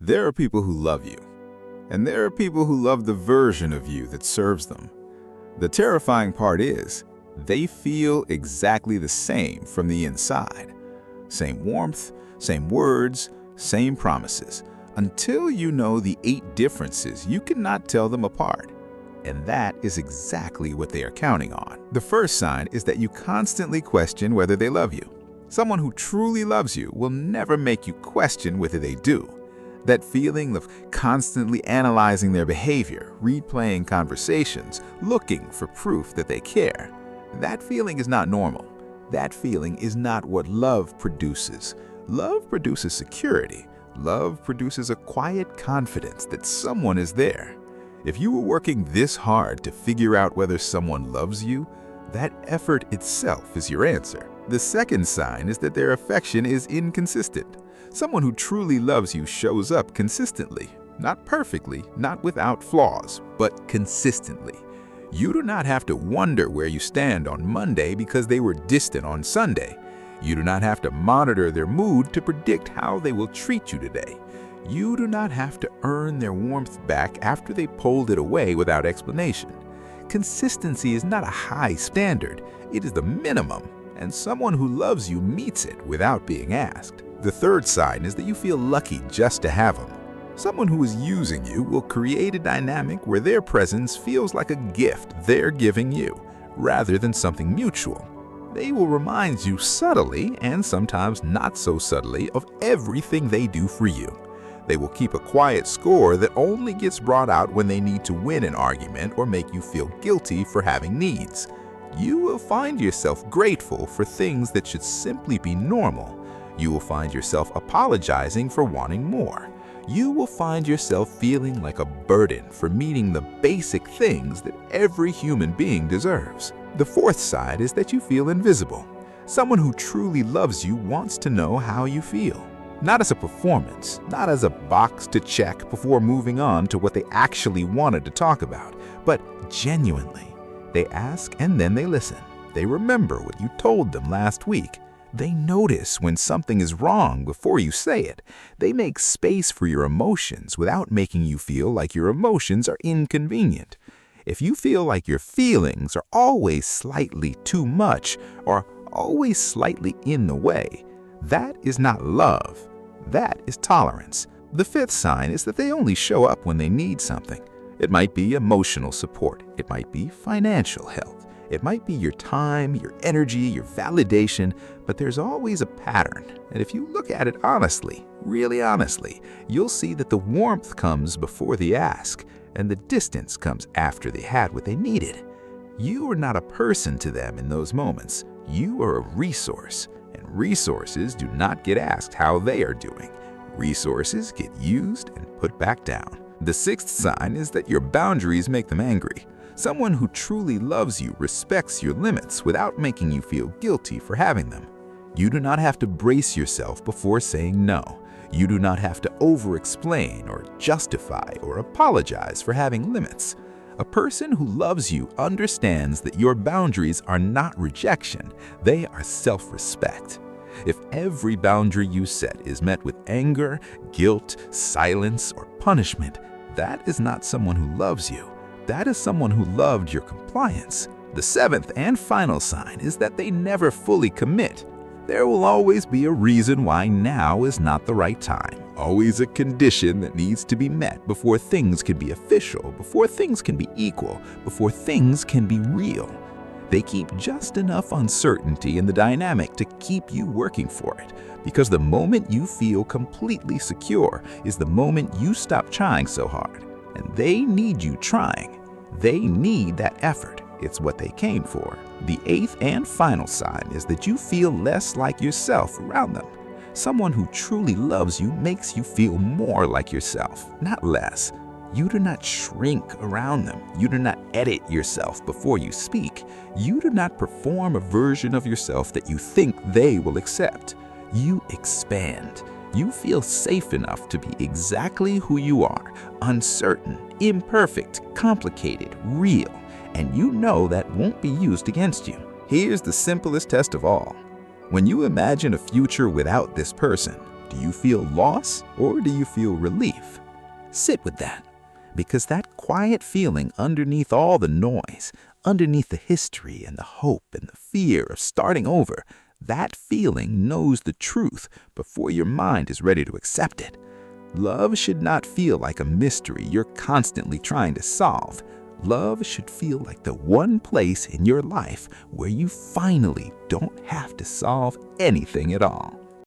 There are people who love you, and there are people who love the version of you that serves them. The terrifying part is, they feel exactly the same from the inside. Same warmth, same words, same promises. Until you know the 8 differences, you cannot tell them apart. And that is exactly what they are counting on. The first sign is that you constantly question whether they love you. Someone who truly loves you will never make you question whether they do. That feeling of constantly analyzing their behavior, replaying conversations, looking for proof that they care, that feeling is not normal. That feeling is not what love produces. Love produces security. Love produces a quiet confidence that someone is there. If you were working this hard to figure out whether someone loves you, that effort itself is your answer. The second sign is that their affection is inconsistent. Someone who truly loves you shows up consistently, not perfectly, not without flaws, but consistently. You do not have to wonder where you stand on Monday because they were distant on Sunday. You do not have to monitor their mood to predict how they will treat you today. You do not have to earn their warmth back after they pulled it away without explanation. Consistency is not a high standard, it is the minimum, and someone who loves you meets it without being asked. The third sign is that you feel lucky just to have them. Someone who is using you will create a dynamic where their presence feels like a gift they're giving you, rather than something mutual. They will remind you subtly, and sometimes not so subtly, of everything they do for you. They will keep a quiet score that only gets brought out when they need to win an argument or make you feel guilty for having needs. You will find yourself grateful for things that should simply be normal. You will find yourself apologizing for wanting more. You will find yourself feeling like a burden for meeting the basic things that every human being deserves. The fourth side is that you feel invisible. Someone who truly loves you wants to know how you feel. Not as a performance, not as a box to check before moving on to what they actually wanted to talk about, but genuinely. They ask and then they listen. They remember what you told them last week. They notice when something is wrong before you say it. They make space for your emotions without making you feel like your emotions are inconvenient. If you feel like your feelings are always slightly too much or always slightly in the way, that is not love. That is tolerance. The fifth sign is that they only show up when they need something. It might be emotional support. It might be financial help. It might be your time, your energy, your validation, but there's always a pattern. And if you look at it honestly, really honestly, you'll see that the warmth comes before the ask, and the distance comes after they had what they needed. You are not a person to them in those moments. You are a resource, and resources do not get asked how they are doing. Resources get used and put back down. The sixth sign is that your boundaries make them angry. Someone who truly loves you respects your limits without making you feel guilty for having them. You do not have to brace yourself before saying no. You do not have to over-explain or justify or apologize for having limits. A person who loves you understands that your boundaries are not rejection, they are self-respect. If every boundary you set is met with anger, guilt, silence, or punishment, that is not someone who loves you. That is someone who loved your compliance. The seventh and final sign is that they never fully commit. There will always be a reason why now is not the right time. Always a condition that needs to be met before things can be official, before things can be equal, before things can be real. They keep just enough uncertainty in the dynamic to keep you working for it, because the moment you feel completely secure is the moment you stop trying so hard. And they need you trying. They need that effort. It's what they came for. The eighth and final sign is that you feel less like yourself around them. Someone who truly loves you makes you feel more like yourself, not less. You do not shrink around them. You do not edit yourself before you speak. You do not perform a version of yourself that you think they will accept. You expand. You feel safe enough to be exactly who you are, uncertain, imperfect, complicated, real, and you know that won't be used against you. Here's the simplest test of all. When you imagine a future without this person, Do you feel loss or do you feel relief? Sit with that, because that quiet feeling underneath all the noise, underneath the history and the hope and the fear of starting over, that feeling knows the truth before your mind is ready to accept it. Love should not feel like a mystery you're constantly trying to solve. Love should feel like the one place in your life where you finally don't have to solve anything at all.